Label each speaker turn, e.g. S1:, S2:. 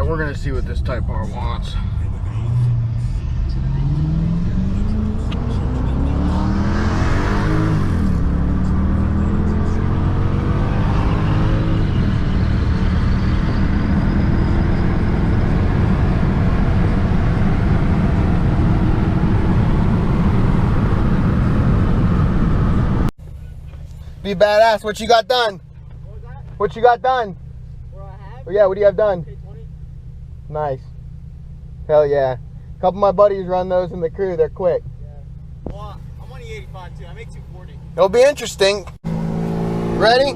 S1: we're gonna see what this Type R wants. Be badass. What you got done?
S2: What was that?
S1: What you got done?
S2: What do I have?
S1: Oh, yeah, what do you have done?
S2: K20.
S1: Nice. Hell yeah. A couple of my buddies run those in the crew. They're quick.
S2: Yeah. Well, I'm on E85 too. I make 240. 40. It'll
S1: be interesting. Ready?